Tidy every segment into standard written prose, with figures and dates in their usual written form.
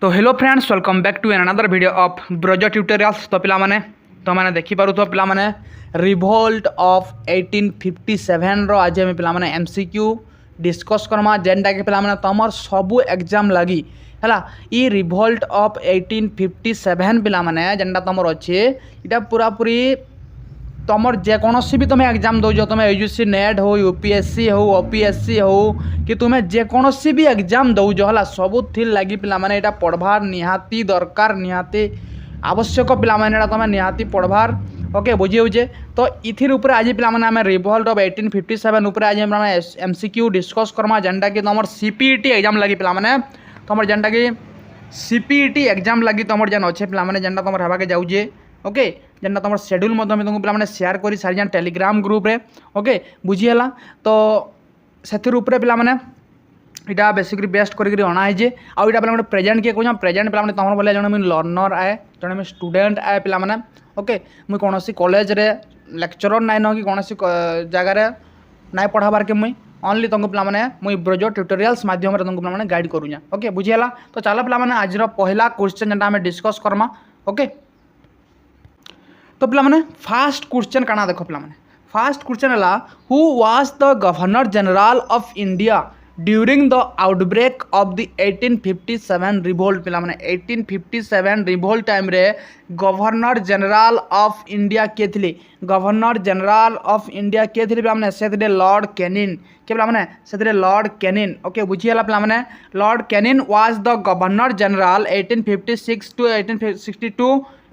तो hello friends, welcome back to another video of Braj tutorials. तो पिला माने तो मैंने देखि पारुथो पिला माने रिवोल्ट ऑफ 1857 रो आज हम पिला माने एमसीक्यू डिस्कस करमा जेनटा के पिला माने तमर सबु एग्जाम लगी हला। ई रिवोल्ट ऑफ 1857 पिला माने जेनटा तमर अच्छे इटा पूरा पूरी तुम जेकोसी भी तुम एग्जाम दौज तुम यूजीसी नेट हो यूपीएससी हो ओपीएससी हो कि तुम्हें जेकोसी भी एग्जाम दौज है सबुथ लगी पे पढ़वार निहाती दरकार निहाती आवश्यक पे तुम निहाती पढ़वार ओके बुझी होचे। तो इथिर ऊपर आज पे रिवोल्ट ऑफ 1857 ऊपर आज एमसीक्यू डिस्कस करमा जेनटा कि तुम सीपीईटी एग्जाम लगी पे तुम जेनटा कि सीपीईटी एग्जाम लगी तुम जेन अच्छे पे जेनटा तुम हवा के जाऊे ओके जेनटा तुम शेड्यूल तुमको पे शेयर कर सारी जान टेलीग्राम ग्रुप रे ओके बुझीगला। तो से पे इटा बेसिकली बेस्ट करके अणाई आउ इटा पे प्रेजेंट किए कह प्रेजेंट पे तुम बोले जन मुझे लर्नर आए जन स्टूडेंट आए पे ओके मुझे कौन कॉलेज रे लेक्चरर नाई न कि कौन जगार नाई पढ़ाबार के मुई ओनली तुमको पे मुझे ब्रज ट्यूटोरियल्स मध्यम तुमको पे गाइड करूँ ओके बुझीगला। तो चलो पे आज पहला क्वेश्चन जेनटा आम डिस्कस करमा ओके। तो पे फास्ट क्वेश्चन काना देख पे फास्ट क्वेश्चन है who was the governor general of India during the outbreak of the 1857 revolt पे 1857 रिवोल्ट टाइम रे गवर्नर जनरल ऑफ इंडिया के थे गवर्नर जनरल ऑफ इंडिया के थे पे से लॉर्ड कैनिन के पे लॉर्ड कैनिन ओके बुझीगला पे lord Canning was the governor general 1856 to 1862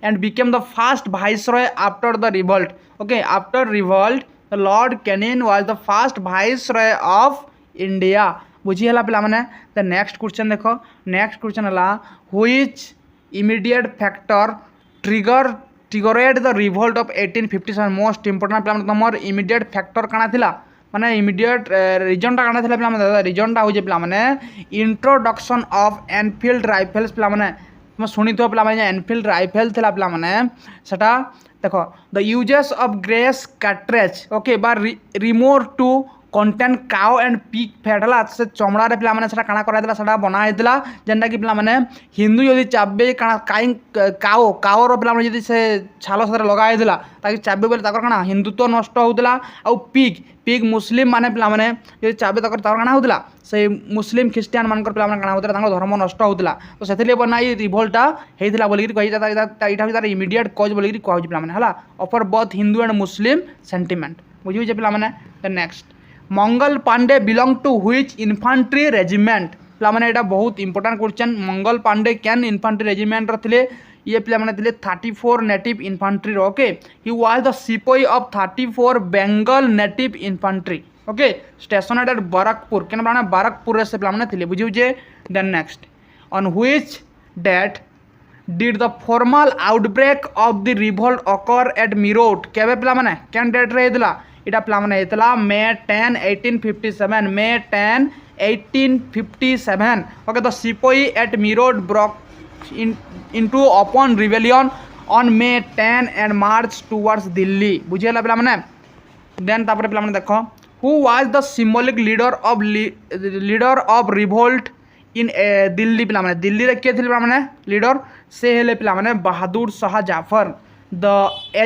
and became the first viceroy after the revolt okay after revolt the Lord Canning was the first viceroy of India बुझीगला पे the next question देखो next question है which immediate factor triggered the revolt of 1857 most important पे तुम immediate factor काना थिला माने immediate region टा काना थिला पे रिजन टा हो जे पे इंट्रोडक्शन ऑफ एनफील्ड राइफल्स पे तुम शुणी थो पे एनफील्ड राइफल थी पे देख the uses of grease cartridge okay बा rumour to contain cow and pig fat है से चमड़ा पे काଣା कराइला बनाई जेनटा कि पे हिंदू जदि चाबे कहीं काओ काओर पे जब से छाल से लगाई ताकि चाबे बोले काଣା हिंदुत्व नष्ट होता आउ पिग पिग मुस्लिम माने पे जब चाबे काଣା होता से मुस्लिम ख्रीस्टियान मान पे काଣା होता धर्म नष्ट होता। तो से बना ये रिवोल्टा होता बोलिकी तार इमीडिएट कज बोलिकी कहूँ पे offer both Hindu and Muslim sentiment बुझे पे next Mangal Pandey belong to which infantry regiment पे यहाँ बहुत इंपोर्टेंट क्वेश्चन मंगल पांडे कैन इन्फेंट्री रेजिमेंट रे ये पे 34 native infantry okay he was the sepoy of 34 Bengal native infantry okay stationed at Barrackpore के बारकपुर से पे बुझे। Then next on which date did the formal outbreak of the revolt occur at Meerut केबे पे कैन डेट रे इटा पे होता May 10 1857 May 10 1857 okay the sepoy at Meerut broke into open rebellion on May 10 and march towards Delhi बुझेगा पे देन तापर पे देखो who was the symbolic leader of revolt in Delhi पे दिल्ली रे के थे पे लीडर से हेले पे Bahadur Shah Zafar the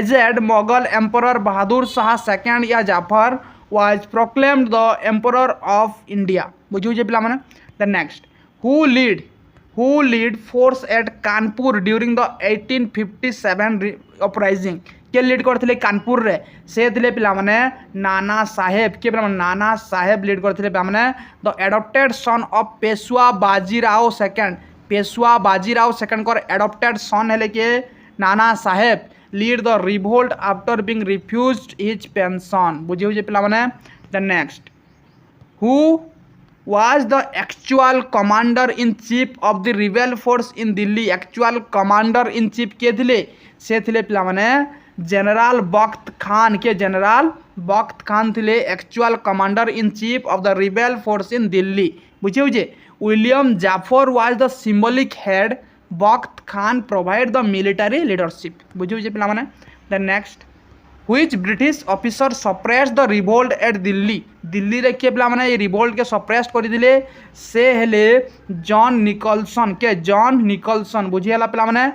aged Mughal emperor Bahadur Shah second या Zafar was proclaimed the emperor of India बुझे पे the next who lead force at Kanpur during the 1857 uprising के लीड करते कानपुर रे से थे पे नाना साहेब के नाना साहेब लीड करते पे the adopted son of Peshwa Bajirao second कर एडॉप्टेड सन है के Nana Saheb lead the revolt after being refused his pension बुझे पे the next who was the actual commander in chief of the rebel force in Delhi actual commander in chief के थे से थे पे जनरल बख्त खान के जनरल बख्त खान थे actual commander in chief of the rebel force in Delhi बुझे William Zafar was the symbolic head Bakht Khan provide the military leadership बुझे पे the next Which British officer suppressed the revolt at Delhi? Delhi रे किए पिला माने ये रिवोल्ट के सप्रेस कर दिले से हेले जॉन निकलसन के जॉन निकलसन बुझी हला पिला माने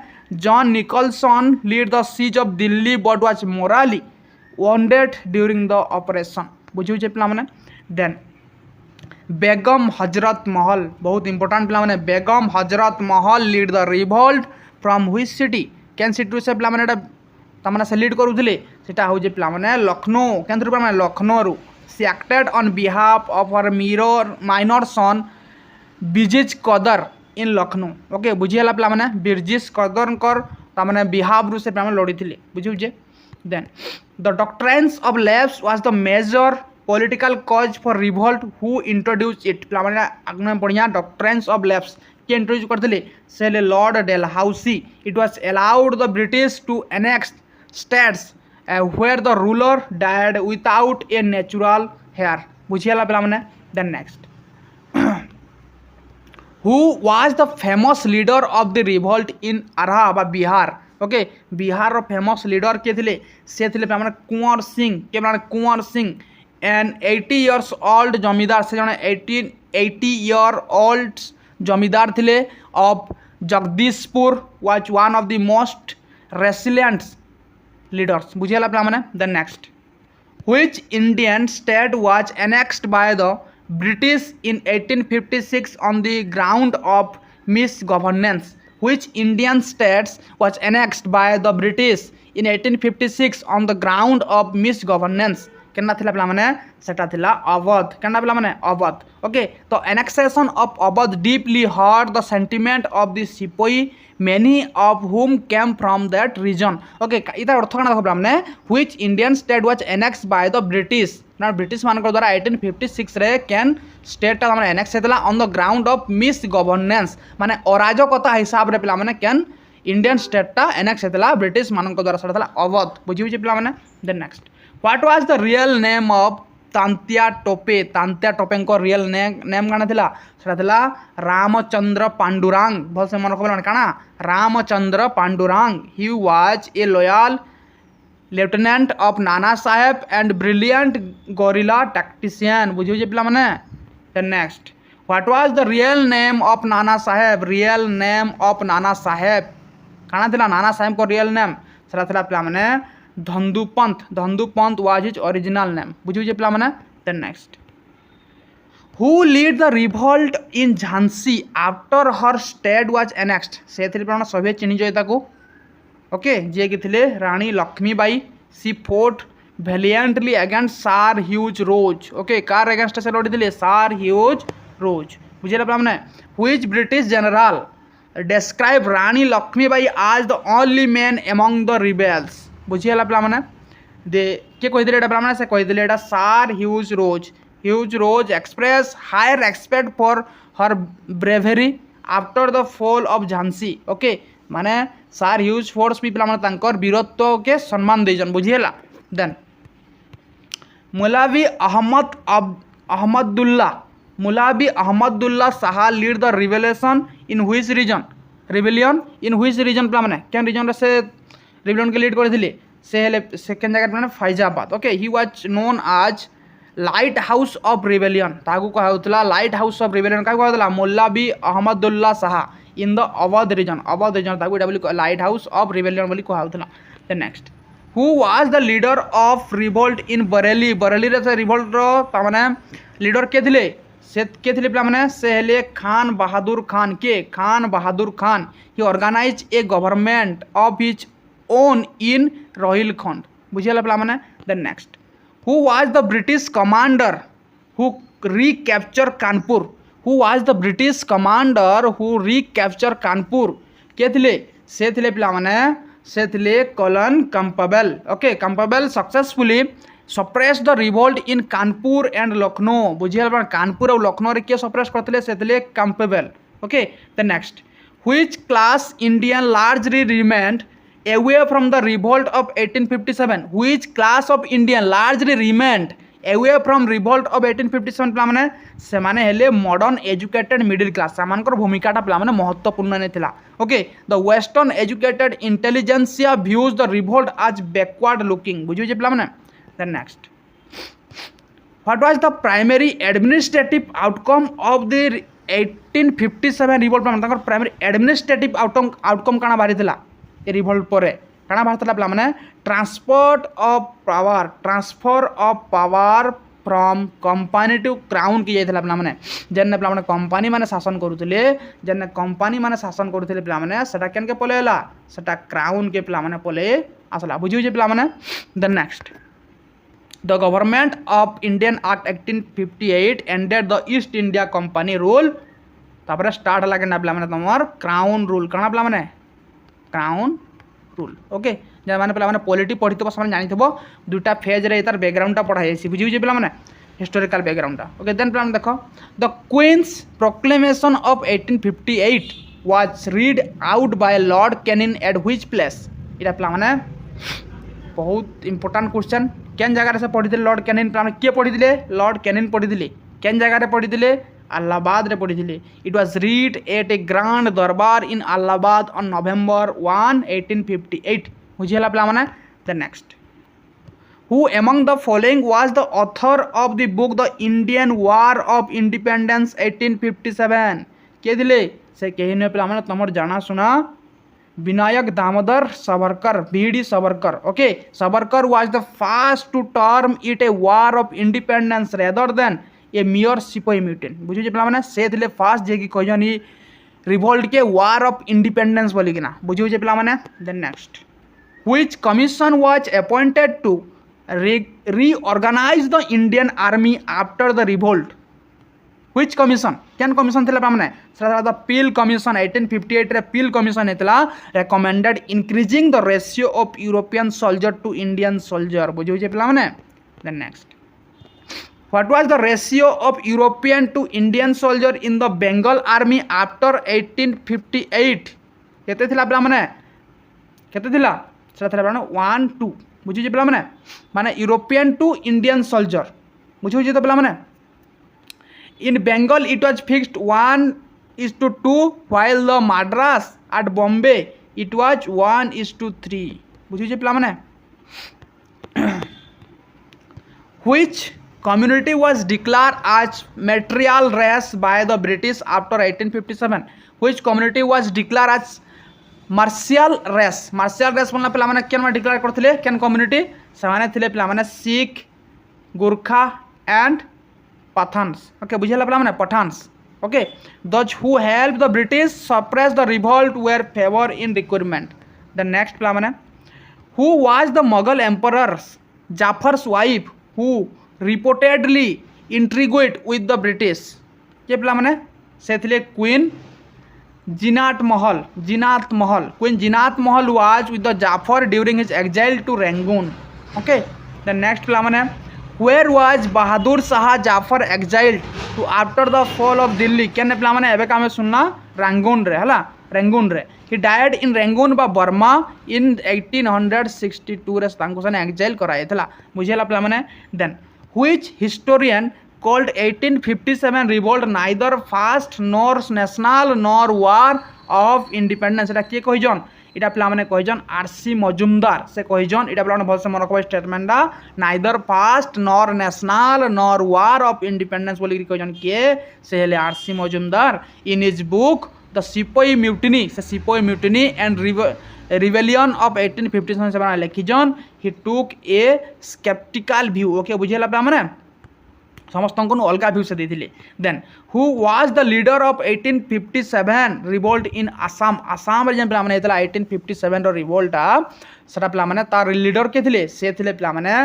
John Nicholson lead the siege of Delhi but was mortally wounded during the operation बुझी जे पिला माने देन बेगम हजरत महल बहुत इंपोर्टेंट पिला माने Begum Hazrat Mahal lead the revolt from which city can city से पिला माने तमने से लीड करूले सेटा हो जे पिला माने लखनऊ केंद्र पिला माने लखनऊ रु she acted on behalf of her minor son Birjis Qadr in Lucknow okay बुझी हला पिला माने बिरजिस कदर कर तमने बिहाफ रु से पिला माने लड़ी थिले बुझिउ जे then the doctrines of lapse was the major political cause for revolt who introduced it पिला माने आगने बढ़िया डॉक्ट्रिन्स ऑफ लैब्स के इंट्रोड्यूस करथिले से lord Dalhousie it was allowed the British to annex states where the ruler died without a natural heir बुझियाला पिला माने then next who was the famous leader of the revolt in Arha बा Bihar okay Bihar रो famous leader के थिले से थिले पिला माने कुंवर सिंह के माने Kunwar Singh and 80 years old zamindar से जने 80 year old जमीदार थिले of Jagdishpur was one of the most resilient leaders बुझियाला पिला माने the next which Indian state was annexed by the British in 1856 on the ground of misgovernance which Indian states was annexed by the British in 1856 on the ground of misgovernance केना थिला पिला माने सेटा थिला अवध केना पिला माने अवध ओके तो annexation of Awadh deeply hurt the sentiment of the sepoy many of whom came from that region okay इता अर्थ कना देखो हमने which Indian state was annexed by the British ना ब्रिटिश मान द्वारा 1856 रे कैन स्टेट ता माने एनेक्स हेतला on the ground of misgovernance माने अराजकता हिसाब रे पिला माने कैन इंडियन स्टेट ता एनेक्स हेतला ब्रिटिश मान द्वारा सडला अवध बुझिउ जे पिला माने then next what was the real name of Tantya Tope को रियल नेम काना थिला सेटा थिला रामचंद्र पांडुरंग भल से मन रखबे काना Ramchandra Pandurang he was a loyal lieutenant of Nana Saheb and brilliant guerrilla tactician बुझिउ जे पिला माने then next what was the real name of Nana Saheb काना थिला नाना साहेब को रियल नेम सेटा थिला पिला माने Dhondupant was his original name बुझिउ जे पिला माने then next who lead the revolt in Jhansi after her state was annexed से थिले पिला सभे चिन्हि जय ताको ओके जे कि थिले Rani Lakshmibai she fought valiantly against sir Hugh Rose okay कार अगेंस्ट से लड़ी थिले सार ह्यूज रोज बुझिला पिला माने which British general describe Rani Lakshmibai as the only man among the rebels बुझियाला पिला माने दे के कहि दिले एटा पिला माने से कहि दिले एटा sir Hugh Rose express high respect for her bravery after the fall of Jhansi okay माने सार ह्यूज फोर्स भी पिला माने तांकर वीरत्व के सम्मान देजन बुझियाला then Maulvi Ahmadullah Shah lead the revolution in which region पिला माने केन रीजन रे से रिवोल्यूशन के लीड करथिले से हेले सेकंड जगह माने Faizabad okay he was known as light house of rebellion ताकू कहा होतला लाइट हाउस ऑफ रिवेलियन का होतला Maulvi Ahmadullah Shah in the Awadh region ताकू एटा बोली लाइट हाउस ऑफ रिवेलियन बोली कहा होतला then next who was the leader of revolt in Bareilly रे से रिवोल्ट रो ता माने लीडर के थिले से के थिले पिला माने से हेले Khan Bahadur Khan he organize a government of his own in Rohilkhand बुझियाला पिला माने then next who was the British commander who recapture Kanpur के थिले से थिले पिला माने से थिले Colin Campbell okay Campbell successfully suppress the revolt in Kanpur and Lucknow बुझियाला कानपुर और लखनऊ रे के सप्रेस करथिले से थिले Campbell okay the next which class Indian largely remained away from the revolt of 1857 which class of Indian largely remained away from revolt of 1857 पिला माने से माने हेले मॉडर्न एजुकेटेड मिडिल क्लास सामानकर भूमिकाटा पिला माने महत्वपूर्ण ने थिला okay the western educated intelligentsia views the revolt as backward looking बुझियो जे पिला माने then next what was the primary administrative outcome of the 1857 revolt तांकर प्राइमरी एडमिनिस्ट्रेटिव आउटकम काना बारी थिला ए रिवोल्ट परे काना बारी थिला पिला माने transfer of power from company to crown की जाइथिला पिला माने जेने पिला माने कंपनी माने शासन करूथिले जेने कंपनी माने शासन करूथिले पिला माने सेटा केन के पलेला सेटा क्राउन के पिला माने पले आसला बुझियो जे पिला माने the next the government of Indian act 1858 ended the east India company rule तापर स्टार्ट हला केना पिला माने तमर क्राउन रूल काना पिला माने क्राउन रूल ओके जे माने पिला माने पॉलिटी पढितो बस माने जानिथबो दुटा फेज रे तार बैकग्राउंड टा पढाई सी बुझियो जे पिला माने हिस्टोरिकल बैकग्राउंड टा ओके देन पिला माने देखो the queen's proclamation of 1858 was read out by lord Canning at which place इटा पिला माने बहुत इंपोर्टेंट क्वेश्चन केन जगह से पढ़ी लॉर्ड कैनिन पिला माने के पढ़ी लॉर्ड कैनिन पढ़ी केन जगह रे पढ़ी अलाहाबाद रे पढ़ी it was read eight A grand दरबार इन अलाहाबाद ऑन नवेम्बर 1 1858 बुझिला पिला माने the next who among the following was the author of the book the Indian war of independence 1857 के दिले से केही न पिला माने तमर जाना सुना Vinayak Damodar Savarkar V D Savarkar okay Savarkar was the first to term it a war of independence rather than a mere sipahi mutiny बुझियो जे पिला माने से थिले फर्स्ट जे की कहजन ई रिवोल्ट के वार ऑफ इंडिपेंडेंस बोली किना बुझियो जे पिला माने then next which commission was appointed to reorganize the Indian army after the revolt which commission कैन कमीशन थिला माने सरा द पील कमीशन 1858 रे पील कमीशन हेतला recommended increasing the ratio of European soldier to Indian soldier बुझियो जे पिला माने then next what was the ratio of European to Indian soldier in the Bengal army after 1858 केते थिला पिला माने केते थिला सरा थिला माने 1:2 बुझियो जे पिला माने यूरोपियन टू इंडियन सोल्जर बुझियो जे तो पिला माने in Bengal it was fixed 1:2 while the Madras at Bombay it was 1:3 बुझियो जे पिला माने which community was declared as material race by the British after 1857 which community was declared as martial race बोलना पिला माने केन में डिक्लेयर करथिले केन कम्युनिटी से माने थिले पिला माने सिख गुरखा एंड पठान्स ओके बुझिला पिला माने Pathans okay those who help the British suppress the revolt were favour in recruitment the next पिला माने who was the Mughal emperor Zafar's wife who reportedly intrigued with the British के पिला माने से थिले queen Zinat Mahal queen Zinat Mahal was with the Zafar during his exile to Rangoon okay the next पिला माने where was Bahadur Shah Zafar exile to after the fall of Delhi केने पिला माने एबे कामे सुनना रंगून रे हला रंगून रे ही डायड इन रंगून बा बर्मा इन 1862 रे तांको सने एक्साइल करायथला बुझेला पिला माने then which historian called 1857 revolt neither fast nor national nor war of independence এটা কে কইজন এটা পিলা মানে কইজন আরসি মজুমদার সে কইজন এটা পিলা মানে ভালসে মনে রাখবা স্টেটমেন্টটা neither fast nor national nor war of independence বলি কইজন কে সে হলে R C Majumdar in his book the Sepoy mutiny সে Sepoy mutiny and rebellion of 1857 লেখিজন he took a skeptical view okay बुझिला पिला মানে समस्त को अलग व्यू से देथिले then who was the leader of 1857 revolt in Assam रे जेन पिला माने हेतला 1857 रो रिवोल्ट सेटा पिला माने तार लीडर के थिले से थिले पिला माने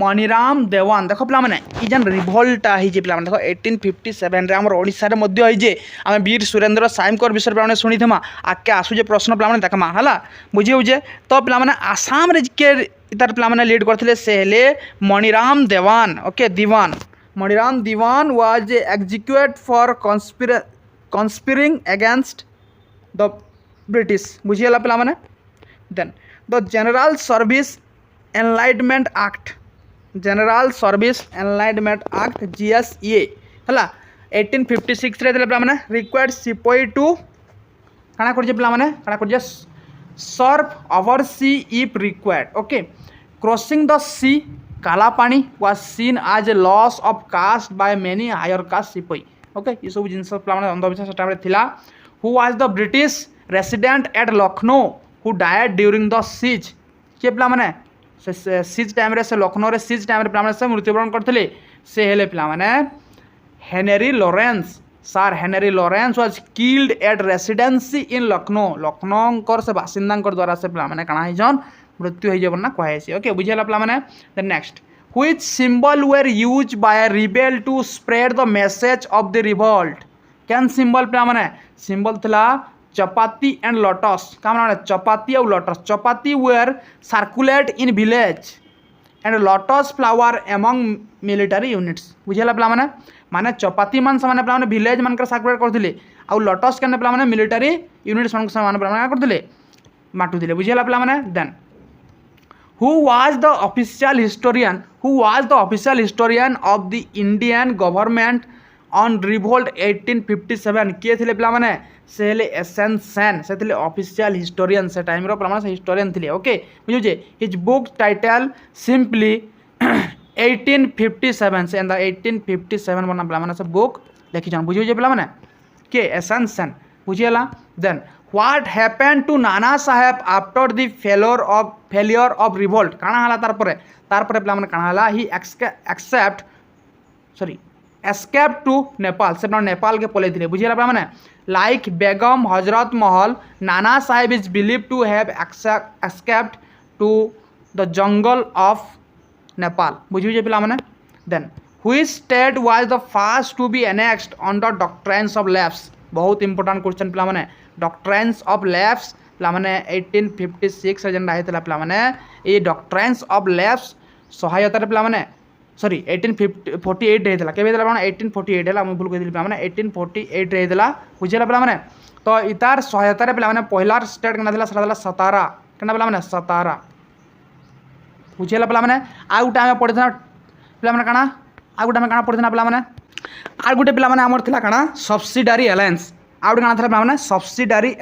मणिराम देवान देखो पिला माने ई जेन रिवोल्ट हि जे पिला माने देखो 1857 रे हमर ओडिसा रे मध्य हि जे हम वीर सुरेंद्र सायमकर विषय पिला माने सुनिथमा आके आसु जे प्रश्न पिला माने देखमा हला बुझियो जे तो पिला माने आसाम रे के तार पिला माने लीड करथिले से हेले Maniram Dewan okay Dewan Maniram Dewan was executed for conspiring against the British बुझिएला पिला माने then the General Service Enlightenment Act general service enlightenment act GSA है 1856 पे मैंने रिक्वायर्ड सिपाही टू काଣା करजे पे मैंने काଣା करजे serve over sea if required okay crossing the sea kala pani was seen as a loss of caste by many higher caste sipahi okay ये सब जिनस पे मैंने अंधविश्वास टाइम थिला who was the British resident at Lucknow who died during the siege किए पे मैंने सीज टाइम से लखनऊ रे सीज टाइम पे से मृत्युवरण करते से हेले पे मैंने Henry Lawrence sir Henry Lawrence was killed at residency in Lucknow Lucknow से बासिंदा द्वारा से पे मैंने काଣା होइजन मृत्यु हो जाबना कहैसी ओके बुझेला पे मैंने the next which symbol were use by rebel to spread the message of the revolt कैन सिंबल पे मैंने सिंबल थिला चपाती एंड लोटस का माने चपाती और lotus chapati were circulate in village and lotus flower among military units बुझेला पे मैंने माने चपाती मान से माने विलेज मान सर्कुलेट करथिले आ लोटस के पे मिलिटरी यूनिट्स मान से माने करथिले माटुथिले बुझेला पे मैंने then who was the official historian of the Indian government on revolt 1857 किए थे पे मैंने से एसएन सेन से थे ऑफिशियल हिस्टोरियन से टाइम रो पे हिस्टोरियन थे ओके बुझे हिज बुक टाइटल सिंपली 1857 से 1857 बना पे मैंने से बुक लिखी बुझे पे मैंने के एसएन सेन बुझेला then What happened to Nana Saheb after the failure of revolt? काना हला तारपरे पे मैंने काना हला he escaped to Nepal से नेपाल के पले दिले बुझिए पे मैंने like Begum Hazrat Mahal Nana Saheb is believed to have escaped to the jungle of Nepal बुझिए पे मैंने then which state was the first to be annexed under doctrines of lapse बहुत इंपोर्टेंट क्वेश्चन पे मैंने डॉक्ट्राइन्स ऑफ लैप्स पे 1856 जेन रही पे मैंने ये डॉक्ट्राइन्स ऑफ लैप्स सहायता पे मैंने सॉरी 1848 रही के 1848 है भूल कही पे मैंने 1848 रही बुझे पे मैंने तो इतार सहायता पे मैंने पहला स्टेट क्या सतारा क्या पे मैंने सतारा बुझे पे मैंने आ गोटे आम पढ़ी पे मैंने काଣା आ गोटे आम काଣା पढ़ी पे मैंने आ गोटे पे मैंने आमर थिला काଣା सब्सिडारी अलायंस आ गोटे काଣା थिला मैंने सब्सिडारी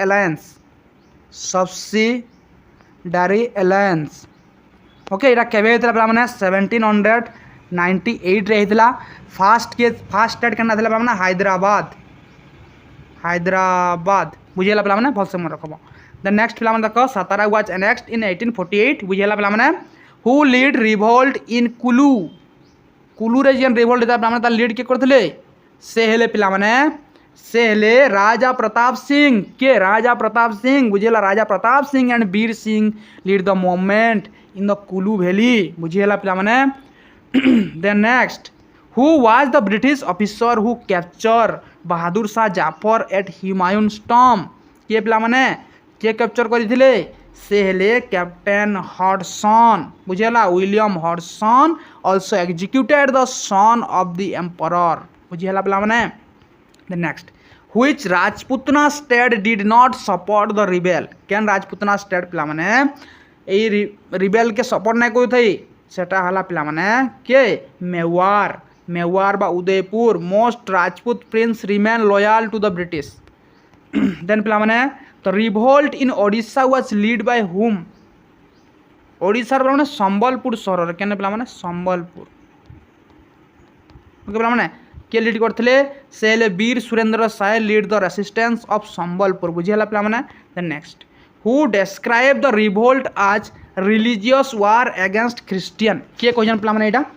अलायंस ओके यहाँ केवे होता पे मैंने 1798 रही फास्ट स्टेट क्या पे मैंने हैदराबाद बुझेला पे मैंने भल से मन रखब द नेक्स्ट पे मैंने देख सतारा वाज एनेक्स्ड इन 1848 बुझेला पे मैंने who lead revolt in Kullu रे जेन रिवोल्ट होता पे लीड किए करथिले से हेले पे मैंने से हेले राजा प्रताप सिंह के राजा प्रताप सिंह बुझेला Raja Pratap Singh and Veer Singh lead the movement in the Kullu valley बुझेला पे मैंने then next who was the British officer who capture Bahadur Shah Zafar at Humayun tomb किए पे मैंने के कैप्चर करथिले से हेले कैप्टेन हडसन बुझेला William Hudson also executed the son of the emperor बुझेला पे मैंने the next which Rajputana state did not support the rebel कैन राजपुतना स्टेट पे मैंने रिबेल के सपोर्ट नहीं करू थी सेटा हला पे मैंने के मेवार बा Udaipur most Rajput prince remain loyal to the British then पे मैंने तो revolt in Odisha was lead by whom Odisha मैंने संबलपुर सहर के पे संबलपुर ओके पे मैंने के लीड करते से Veer Surendra Sai lead the resistance of Sambalpur बुझेला पे मैंने the next who describe the revolt as religious war against Christian किए कहन पे मैंने यहाँ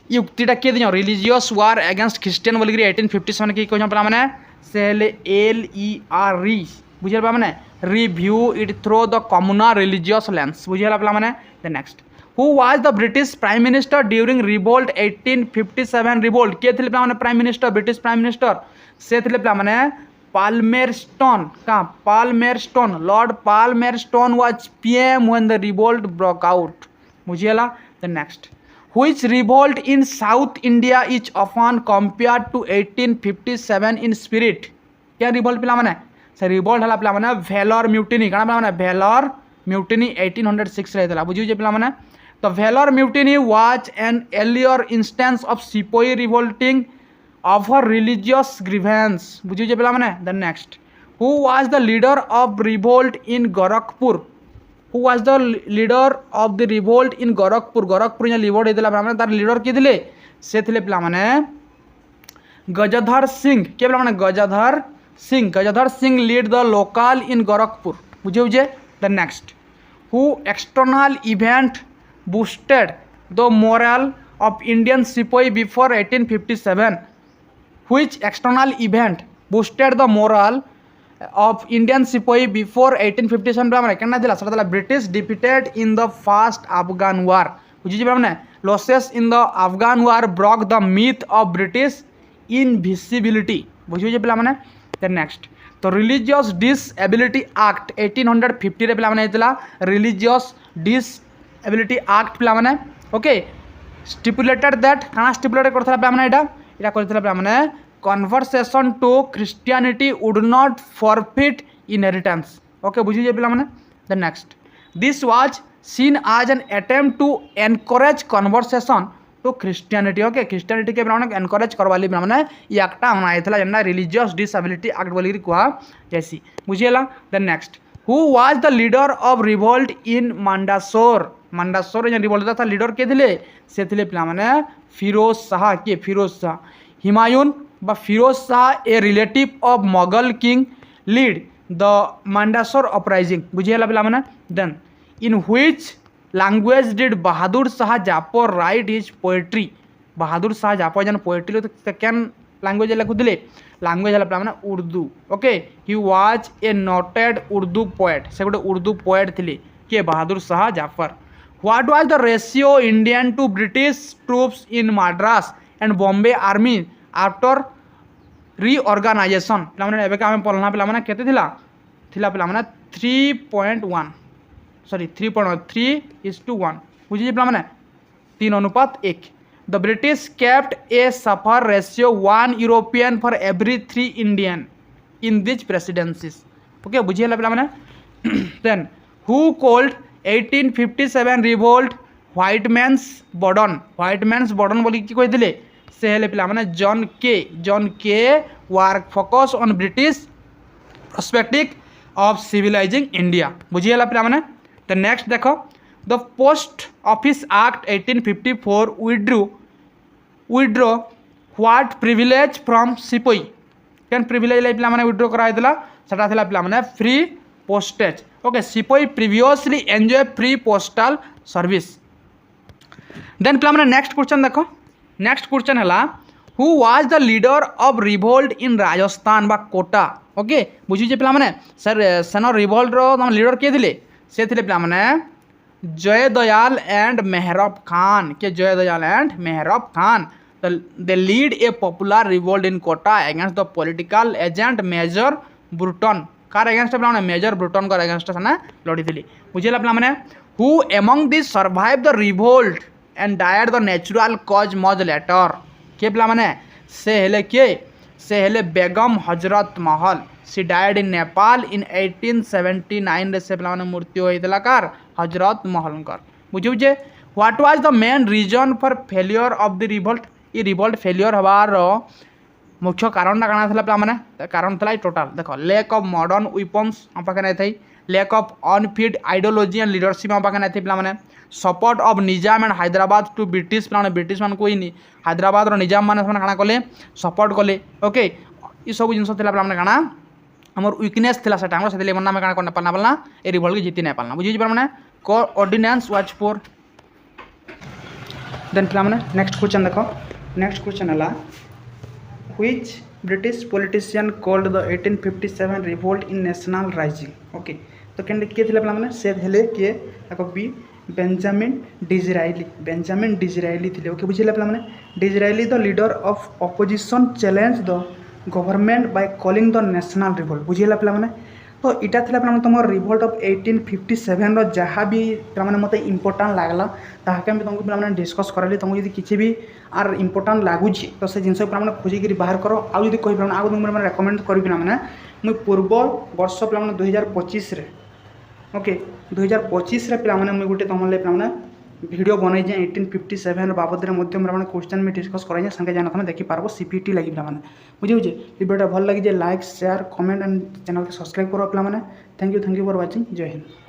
युक्तिटा किए दिन रिलीजियस वार अगेंस्ट क्रिश्चियन बोल 1857 की कहन पे मैंने से LER बुझे पे मैंने review it through the communal religious lens बुझेला पे मैंने the next who was the British prime minister during revolt 1857 revolt किए थे पे prime minister British prime minister से थे पे मैंने Palmerston lord Palmerston was PM when the revolt broke out बुझेला the next which revolt in south India is often compared to 1857 in spirit क्या revolt पे मैंने से रिवोल्ट हला पे वेलोर म्यूटिनी क्या पे वेलोर म्यूटिनी 1806 रही बुझे पे मैंने The Vellore Mutiny was an earlier instance of Sepoy revolting over religious grievance. बुझिए पिला माने. The next, who was the leader of revolt in Gorakhpur? Who was the leader of the revolt in Gorakhpur? Gorakhpur ने revolt ହେଇଥିଲା पिला माने. तार leader किए ଥିଲେ? से ଥିଲେ पिला माने गजधर सिंह. के पिला माने गजधर Singh. गजधर Singh lead the local in Gorakhpur. बुझिए. The next, who external event boosted the morale of Indian Sepoy before 1857? Which external event boosted the morale of Indian Sepoy before 1857? ब्राह्मण क्या दिला सर दिला British defeated in the first Afghan war. बुझिए ब्राह्मण losses in the Afghan war broke the myth of British invisibility. बुझिए ब्राह्मण. The next, तो religious disability act 1850 रे पिला माने हेतला रिलीजियस डिसएबिलिटी एक्ट पिला माने. ओके स्टिपुलेटेड दैट काना स्टिपुलेट करथला पिला माने एटा करथला पिला माने conversation to Christianity would not forfeit inheritance. Okay बुझिए पिला माने. The next, this was seen as an attempt to encourage conversation to Christianity. Okay Christianity के ब्राह्मण एनकरेज करवाली ब्राह्मण ये एक्टा होना आइथला जेना रिलीजियस डिसएबिलिटी एक्ट बोली कहा जैसी. बुझिएला. The next, who was the leader of revolt in Mandsaur. मंडासोर J revolt था लीडर के थिले से थिले पिला माने फिरोज शाह. के फिरोज शाह. हुमायून बा Firoz Shah a relative of Mughal king lead the Mandsaur uprising. बुझिएला पिला माने. Then in which language did Bahadur Shah Japor write his poetry? Bahadur Shah Japor जन poetry तो second language लिखु दिले language है अपना Urdu. Okay he was a noted Urdu poet. से गोटे उर्दू poet थिले के बहादुर Shah Jafar. What was the ratio Indian to British troops in Madras and Bombay army after reorganization? पिला माने एबे का हम पढ़ना पिला माने केते थिला थिला पिला माने 3.1 सॉरी 3.3:1. बुझिए पिला माने 3:1. The British kept a safer ratio 1 European for every 3 Indian in this presidencies. Okay बुझिए पिला माने. Then who called 1857 revolt white man's burden. White man's burden बोली कि कहि दिले से हेले पिला माने जॉन के work focus on British prospective of civilising India. बुझिए पिला माने. द नेक्स्ट देखो, the post office act 1854 withdrew what privilege from sepoy. कैन प्रिविलेज पिला माने विड्रो करा हैतला सेटा थिला पिला माने free postage. Okay sepoy previously enjoy free postal service. Then पिला माने नेक्स्ट क्वेश्चन देखो. नेक्स्ट क्वेश्चन हला who was the leader of revolt in Rajasthan बा कोटा. ओके बुझिए पिला माने सर सेनो रिवोल्ट रो लीडर के थिले से थिले पिला माने जयदयाल एंड मेहरब खान. के Jaidayal and Mehrab Khan. They lead a popular revolt in Kota against the political agent major Burton. कार अगेंस्ट पिला माने मेजर ब्रुटन कार अगेंस्ट सना लड़ी थिले. बुझिला पिला माने who among this survive the revolt and died the natural cause much later. के पिला माने से हेले बेगम हजरत महल. सी डायड इन नेपाल इन 1879 रे से पिला माने मृत्यु होइतला कार हजरत महल कर. बुझिए what was the main reason for failure of the revolt. ये रिवोल्ट फेलियर हबार मुख्य कारण काना थला पिला माने कारण थला टोटल देखो लैक ऑफ मॉडर्न वेपन्स हम पाके नै थई. Lack of unfit ideology and leadership हम पाके नै थई पिला माने. Support of Nizam and Hyderabad to British पिला माने ब्रिटिश मान कोई नहीं हैदराबाद रो निजाम माने काना कले सपोर्ट कले. ओके ये सब जिनस थला पिला माने काना हमर वीकनेस थिला से टाइम से दिले मन्ना में काना करना पालना पालना ए रिवोल्ट के जीती नै पालना. बुझिए पिला माने को ऑर्डिनेंस वाज फॉर. देन पिला माने नेक्स्ट क्वेश्चन देखो. नेक्स्ट क्वेश्चन हला which British politician called the 1857 revolt in national rising. Okay तो केंडे के थिला पिला माने से हेले के ताको B Benjamin Disraeli. Benjamin Disraeli थिले. ओके बुझिला पिला माने Disraeli the leader of opposition challenge the government by calling the national revolt. बुझिला पिला माने तो इटा थिला पिला माने तुमर रिवोल्ट ऑफ 1857 रो जहाँ भी पिला माने मते इंपोर्टेंट लागला ताके हम तुमको पिला माने डिस्कस करली. तुमको यदि किछि भी आर इंपोर्टेंट लागुछि तो से जिंस पिला माने खोजी करी बाहर करो. आ यदि कहि पिला माने आ तुमको माने रेकमेंड करि पिला माने मु पूर्व वर्ष पिला माने 2025 रे. ओके 2025 रे पिला माने मु गुटे तुमले पिला माने भिडियो बनई 1857 बाबद मैंने क्वेश्चन भी डिस्कस कराई संगे जाना तुम देखिपार सीपीटी लगी पे बुझे वीडियो भल लगी like share comment and channel को सब्सक्राइब करो पे थैंक यू फॉर वाचिंग जय हिंद।